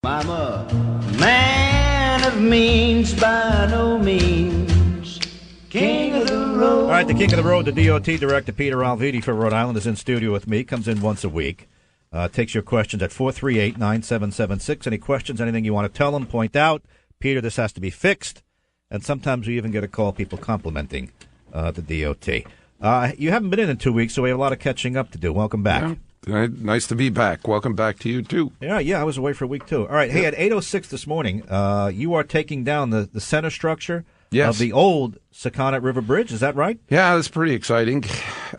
I'm a man of means by no means. King of the road. All right, the king of the road, the DOT director, Peter Alviti for Rhode Island, is in studio with me. Comes in once a week. Takes your questions at 438-9776. Any questions, anything you want to tell them, point out. Peter, this has to be fixed. And sometimes we even get a call, people complimenting the DOT. You haven't been in 2 weeks, so we have a lot of catching up to do. Welcome back. Yeah, nice to be back. Welcome back to you, too. Yeah, I was away for a week, too. All right, hey, at 8:06 this morning, you are taking down the center structure of the old Sakonnet River Bridge. Is that right? Yeah, that's pretty exciting.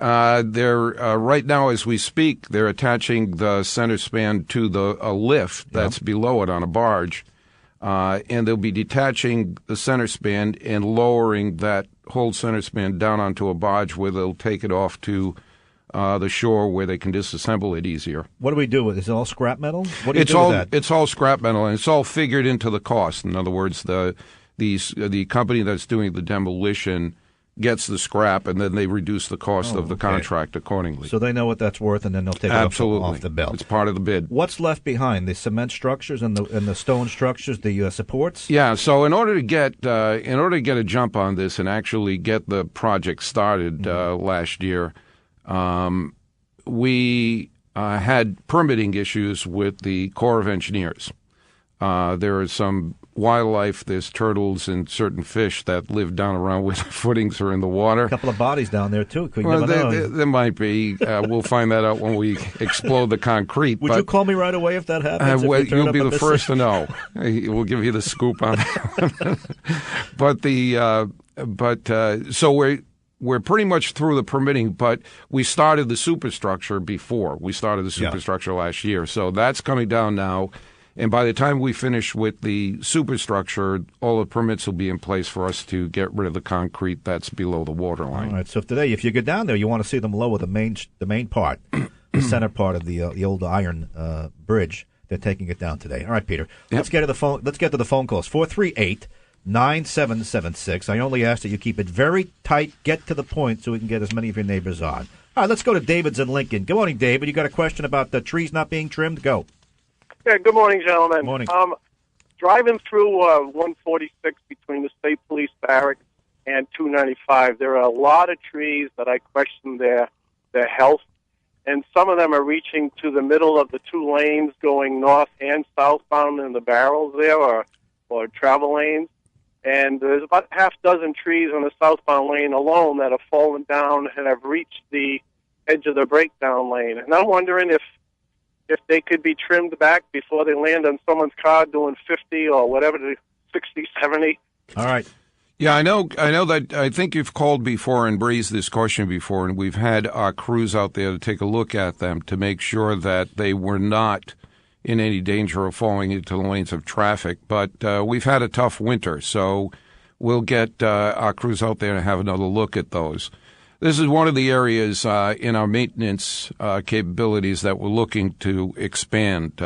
They're right now, as we speak, they're attaching the center span to a lift that's below it on a barge. And they'll be detaching the center span and lowering that whole center span down onto a barge where they'll take it off to the shore where they can disassemble it easier. What do we do with it? Is it all scrap metal? What do you do with that? It's all scrap metal, and it's all figured into the cost. In other words, the company that's doing the demolition gets the scrap, and then they reduce the cost of the contract accordingly. So they know what that's worth, and then they'll take it off the bill. It's part of the bid. What's left behind? The cement structures and the stone structures, the supports? Yeah. So in order to get a jump on this and actually get the project started last year, we had permitting issues with the Corps of Engineers. There are some wildlife, there's turtles and certain fish that live down around where the footings are in the water. A couple of bodies down there, too. There might be. We'll find that out when we explode the concrete. Would you call me right away if that happens? You'll be the first to know. We'll give you the scoop on that one. So we're pretty much through the permitting, but we started the superstructure before. We started the superstructure last year. So that's coming down now. And by the time we finish with the superstructure, all the permits will be in place for us to get rid of the concrete that's below the water line. All right. So today, if you go down there, you want to see them lower the main part, the center part of the old iron bridge. They're taking it down today. All right, Peter. Yep. Let's get to the phone. Let's get to the phone calls. 438-9776. I only ask that you keep it very tight, get to the point, so we can get as many of your neighbors on. All right. Let's go to David's in Lincoln. Good morning, David. You got a question about the trees not being trimmed? Go. Yeah, good morning, gentlemen. Morning. Driving through 146 between the State Police Barracks and 295, there are a lot of trees that I question their health, and some of them are reaching to the middle of the two lanes going north and southbound in the barrels there, or travel lanes. And there's about half dozen trees on the southbound lane alone that have fallen down and have reached the edge of the breakdown lane. And I'm wondering if they could be trimmed back before they land on someone's car doing 50 or whatever, 60, 70. All right. Yeah, I know that. I think you've called before and raised this question before, and we've had our crews out there to take a look at them to make sure that they were not in any danger of falling into the lanes of traffic. But we've had a tough winter, so we'll get our crews out there to have another look at those. This is one of the areas in our maintenance capabilities that we're looking to expand.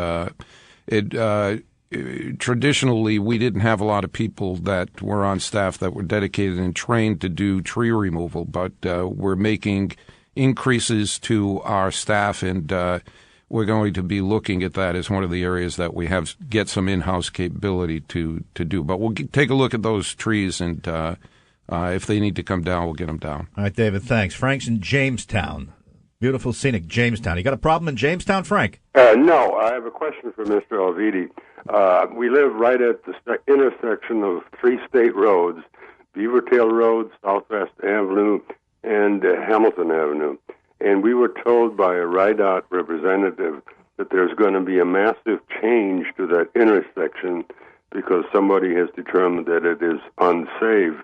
Traditionally, we didn't have a lot of people that were on staff that were dedicated and trained to do tree removal, but we're making increases to our staff, and we're going to be looking at that as one of the areas that we get some in-house capability to do. But we'll take a look at those trees, and if they need to come down, we'll get them down. All right, David, thanks. Frank's in Jamestown. Beautiful, scenic Jamestown. You got a problem in Jamestown, Frank? No, I have a question for Mr. Alviti. We live right at the intersection of three state roads, Beavertail Road, Southwest Avenue, and Hamilton Avenue. And we were told by a RIDOT representative that there's going to be a massive change to that intersection because somebody has determined that it is unsafe,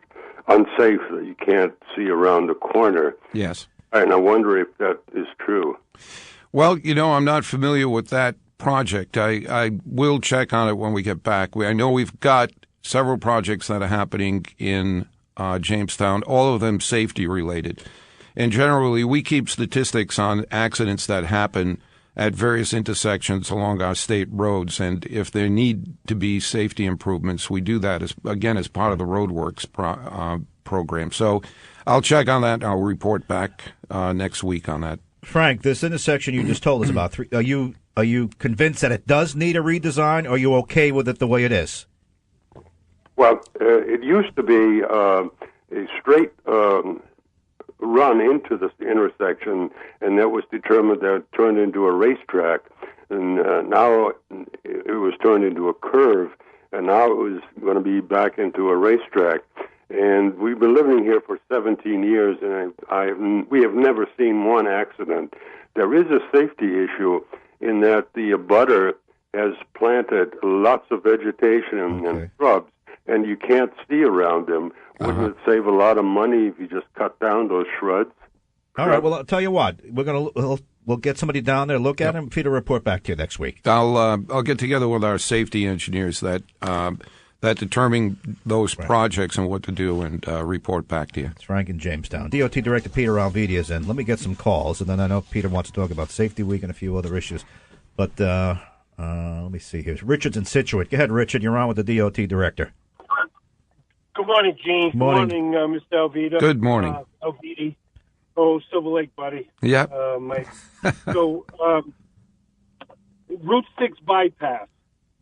that you can't see around the corner. Yes. And I wonder if that is true. Well, I'm not familiar with that project. I will check on it when we get back. I know we've got several projects that are happening in Jamestown, all of them safety related. And generally, we keep statistics on accidents that happen at various intersections along our state roads. And if there need to be safety improvements, we do that as part of the roadworks program. So I'll check on that, and I'll report back next week on that. Frank, this intersection you just told us about, Are you convinced that it does need a redesign, or are you okay with it the way it is? Well, it used to be a straight run into this intersection, and that was determined that it turned into a racetrack. And now it was turned into a curve, and now it was going to be back into a racetrack. And we've been living here for 17 years, and we have never seen one accident. There is a safety issue in that the abutter has planted lots of vegetation and shrubs, and you can't see around them. Wouldn't it save a lot of money if you just cut down those shrubs? All right. Well, I'll tell you what. We'll get somebody down there, look at them. Peter, report back to you next week. I'll get together with our safety engineers that determine those projects and what to do, and report back to you. It's Frank in Jamestown. DOT Director Peter Alviti is in. Let me get some calls, and then I know Peter wants to talk about Safety Week and a few other issues. But let me see here. Richard's in Situate. Go ahead, Richard. You're on with the DOT Director. Good morning, Gene. Morning. Good morning, Mr. Alvita. Good morning. Alviti. Oh, Silver Lake, buddy. Yeah. So, Route 6 bypass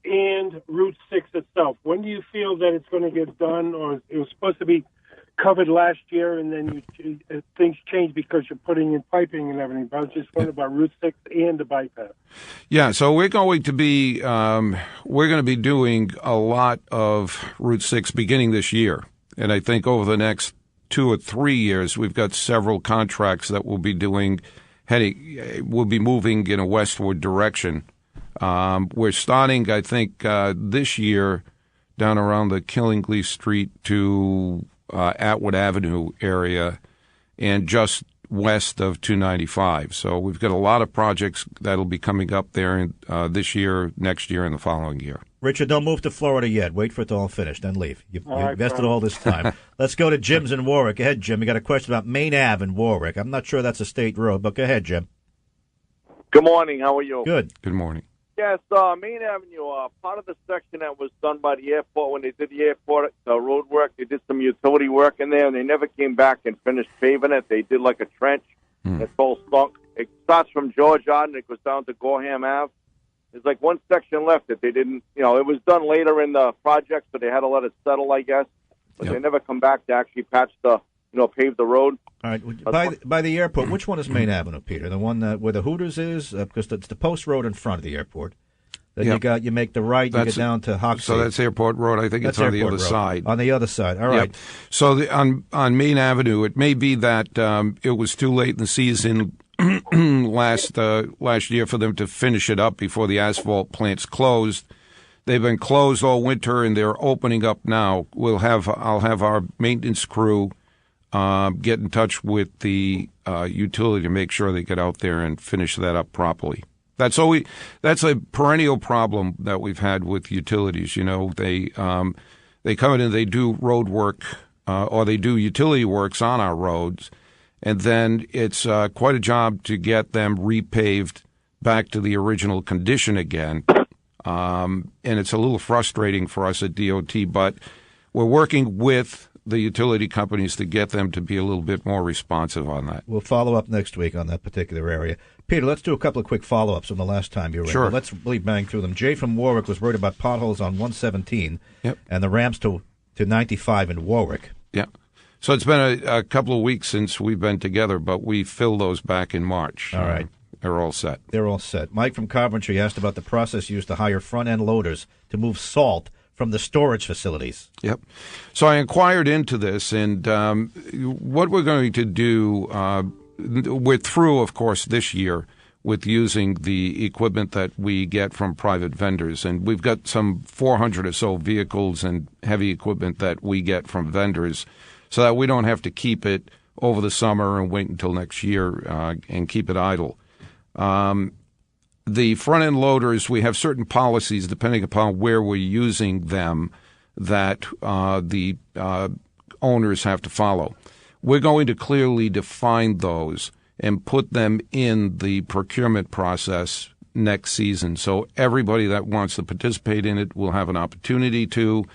and Route 6 itself, when do you feel that it's going to get done? Or it was supposed to be covered last year, and then things changed because you're putting in piping and everything. But I was just wondering about Route 6 and the bypass. Yeah, so we're going to be doing a lot of Route 6 beginning this year, and I think over the next 2 or 3 years, we've got several contracts that we'll be doing. We'll be moving in a westward direction. We're starting, I think, this year down around the Killingly Street to Atwood Avenue area, and just west of 295. So we've got a lot of projects that'll be coming up there this year, next year, and the following year. Richard, don't move to Florida yet. Wait for it to all finish, then leave. You've invested all this time. Let's go to Jim's in Warwick. Go ahead, Jim. You got a question about Main Ave in Warwick. I'm not sure that's a state road, but go ahead, Jim. Good morning. How are you? Good. Good morning. Yes, Main Avenue, part of the section that was done by the airport, when they did the airport road work, they did some utility work in there, and they never came back and finished paving it. They did like a trench. It's all sunk. It starts from George Arden, it goes down to Gorham Ave. There's like one section left that they didn't, it was done later in the project, so they had to let it settle, I guess. But they never come back to actually patch pave the road. All right. By the airport, which one is Main Avenue, Peter? The one where the Hooters is? Because it's the post road in front of the airport. Then you make the right, you get down to Hoxie. So that's Airport Road. I think it's on the other side. On the other side. All right. Yep. So on Main Avenue, it may be that it was too late in the season last year for them to finish it up before the asphalt plants closed. They've been closed all winter, and they're opening up now. I'll have our maintenance crew get in touch with the utility to make sure they get out there and finish that up properly. That's a perennial problem that we've had with utilities. They come in and they do road work or they do utility works on our roads, and then it's quite a job to get them repaved back to the original condition again. And it's a little frustrating for us at DOT, but we're working with the utility companies to get them to be a little bit more responsive on that. We'll follow up next week on that particular area. Peter, let's do a couple of quick follow-ups from the last time you were in. Sure. Let's really bang through them. Jay from Warwick was worried about potholes on 117 and the ramps to 95 in Warwick. Yeah. So it's been a couple of weeks since we've been together, but we filled those back in March. All right. They're all set. They're all set. Mike from Coventry asked about the process used to hire front-end loaders to move salt from the storage facilities. Yep. So I inquired into this, and what we're going to do, we're through, of course, this year with using the equipment that we get from private vendors. And we've got some 400 or so vehicles and heavy equipment that we get from vendors so that we don't have to keep it over the summer and wait until next year and keep it idle. The front-end loaders, we have certain policies, depending upon where we're using them, that the owners have to follow. We're going to clearly define those and put them in the procurement process next season. So everybody that wants to participate in it will have an opportunity to,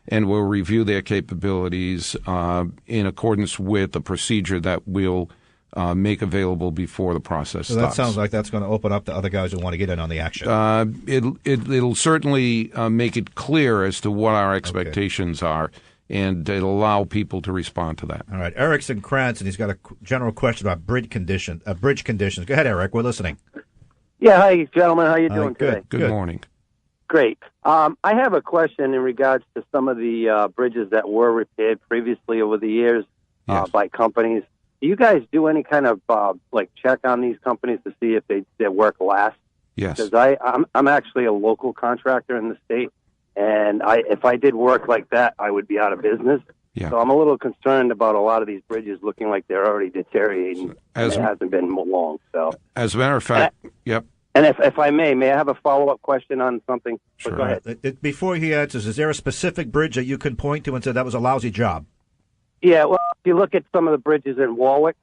and we'll review their capabilities in accordance with the procedure that we'll make available before the process So starts. that sounds like that's going to open up to other guys who want to get in on the action. It'll certainly make it clear as to what our expectations are, and it'll allow people to respond to that. All right. Eric's in Cranston. He's got a general question about bridge conditions. Go ahead, Eric. We're listening. Yeah, hi, gentlemen. How you doing good. today? Good morning. Great. I have a question in regards to some of the bridges that were repaired previously over the years by companies. Do you guys do any kind of check on these companies to see if their work lasts? Yes. Because I'm actually a local contractor in the state, and if I did work like that, I would be out of business. Yeah. So I'm a little concerned about a lot of these bridges looking like they're already deteriorating. And it hasn't been long. So, as a matter of fact, yep. And if I may I have a follow-up question on something? Sure. Go ahead. Before he answers, is there a specific bridge that you can point to and say that was a lousy job? Yeah, well, if you look at some of the bridges in Warwick,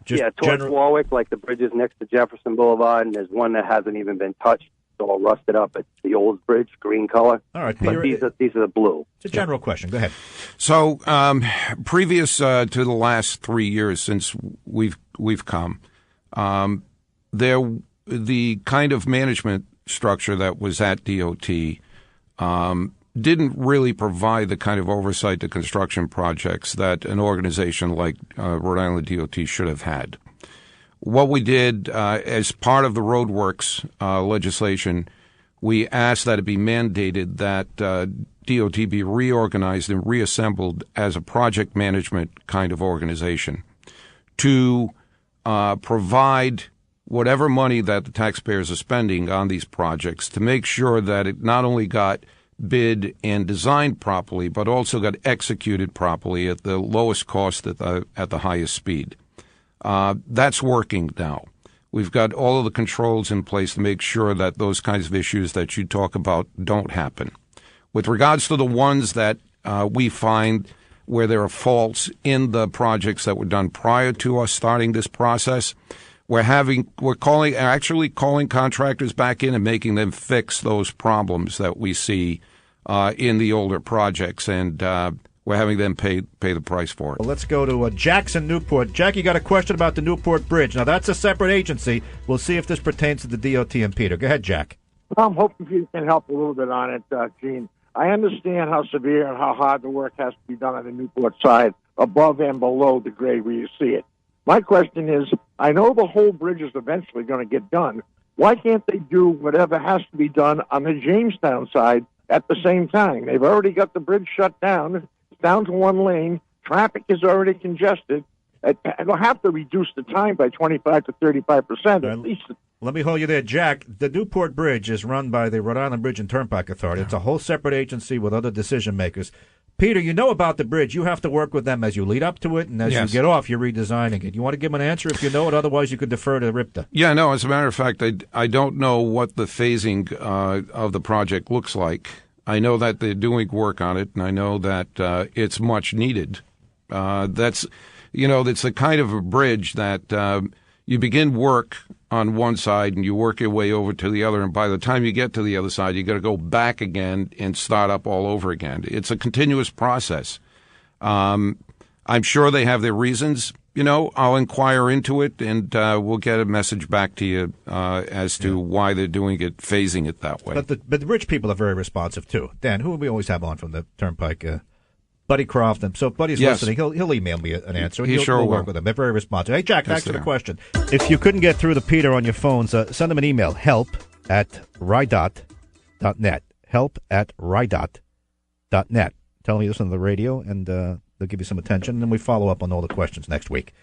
towards Warwick, like the bridges next to Jefferson Boulevard, and there's one that hasn't even been touched. It's all rusted up. It's the old bridge, green color. All right, Peter, but these are the blue. It's a general question. Go ahead. So, previous to the last 3 years since we've come, the kind of management structure that was at DOT didn't really provide the kind of oversight to construction projects that an organization like Rhode Island DOT should have had. What we did as part of the roadworks legislation, we asked that it be mandated that DOT be reorganized and reassembled as a project management kind of organization to provide whatever money that the taxpayers are spending on these projects to make sure that it not only got bid and designed properly, but also got executed properly at the lowest cost at the highest speed. That's working now. We've got all of the controls in place to make sure that those kinds of issues that you talk about don't happen. With regards to the ones that we find where there are faults in the projects that were done prior to us starting this process, we're actually calling contractors back in and making them fix those problems that we see in the older projects, and we're having them pay the price for it. Well, let's go to Jackson, Newport. Jack, you got a question about the Newport Bridge. Now, that's a separate agency. We'll see if this pertains to the DOT and Peter. Go ahead, Jack. I'm hoping you can help a little bit on it, Gene. I understand how severe and how hard the work has to be done on the Newport side, above and below the grade where you see it. My question is, I know the whole bridge is eventually going to get done. Why can't they do whatever has to be done on the Jamestown side at the same time? They've already got the bridge shut down. It's down to one lane. Traffic is already congested. They'll have to reduce the time by 25 to 35% at least. Let me hold you there, Jack. The Newport Bridge is run by the Rhode Island Bridge and Turnpike Authority. It's a whole separate agency with other decision makers. Peter, you know about the bridge. You have to work with them as you lead up to it, and as you get off, you're redesigning it. You want to give them an answer if you know it? Otherwise, you could defer to RIPTA. Yeah, no, as a matter of fact, I don't know what the phasing of the project looks like. I know that they're doing work on it, and I know that it's much needed. It's the kind of a bridge that you begin work on one side and you work your way over to the other, and by the time you get to the other side, you got to go back again and start up all over again. It's a continuous process. I'm sure they have their reasons. I'll inquire into it, and we'll get a message back to you as to why they're doing it, phasing it that way. But the rich people are very responsive too. Dan, who we always have on from the Turnpike, Buddy Croft. So if Buddy's listening, he'll email me an answer. He sure will. Work with them. They're very responsive. Hey, Jack, back to the question. If you couldn't get through to Peter on your phones, send him an email, help@rydot.net. help@rydot.net. Tell him you listen to the radio, and they'll give you some attention, and then we follow up on all the questions next week.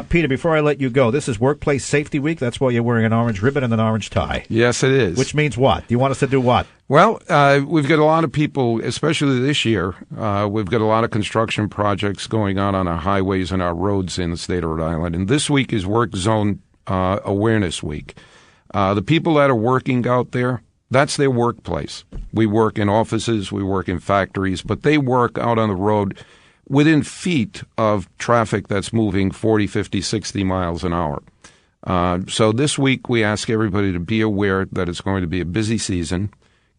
Peter, before I let you go, this is Workplace Safety Week. That's why you're wearing an orange ribbon and an orange tie. Yes, it is. Which means what? Do you want us to do what? Well, we've got a lot of people, especially this year, we've got a lot of construction projects going on our highways and our roads in the state of Rhode Island. And this week is Work Zone Awareness Week. The people that are working out there, that's their workplace. We work in offices, we work in factories, but they work out on the road within feet of traffic that's moving 40, 50, 60 miles an hour. So this week we ask everybody to be aware that it's going to be a busy season.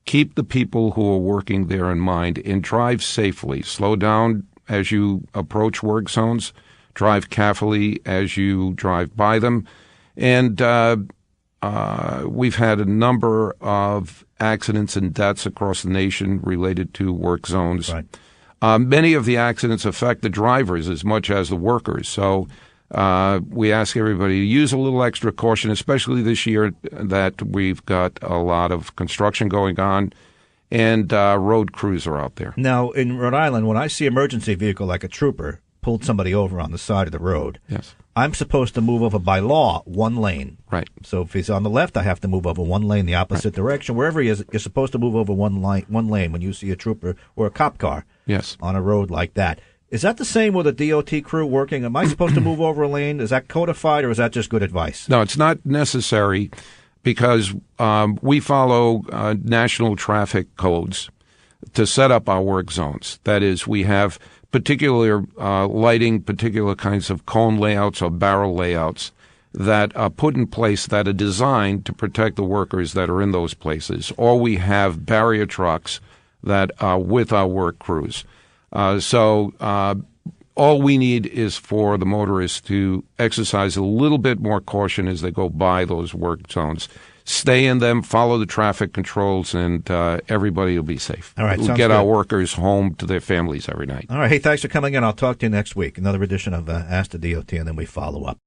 Keep the people who are working there in mind and drive safely. Slow down as you approach work zones, drive carefully as you drive by them. And we've had a number of accidents and deaths across the nation related to work zones. Right. Many of the accidents affect the drivers as much as the workers. So we ask everybody to use a little extra caution, especially this year that we've got a lot of construction going on and road crews are out there. Now, in Rhode Island, when I see emergency vehicle like a trooper pulled somebody over on the side of the road, yes, I'm supposed to move over by law 1 lane. Right. So if he's on the left, I have to move over 1 lane the opposite direction. Wherever he is, you're supposed to move over one lane when you see a trooper or a cop car. Yes. On a road like that. Is that the same with a DOT crew working? Am I supposed to move over a lane? Is that codified, or is that just good advice? No, it's not necessary because we follow national traffic codes to set up our work zones. That is, we have particular lighting, particular kinds of cone layouts or barrel layouts that are put in place that are designed to protect the workers that are in those places. Or we have barrier trucks that are with our work crews. So all we need is for the motorists to exercise a little bit more caution as they go by those work zones. Stay in them, follow the traffic controls, and everybody will be safe. All right, we'll get our workers home to their families every night. All right. Hey, thanks for coming in. I'll talk to you next week. Another edition of Ask the DOT, and then we follow up.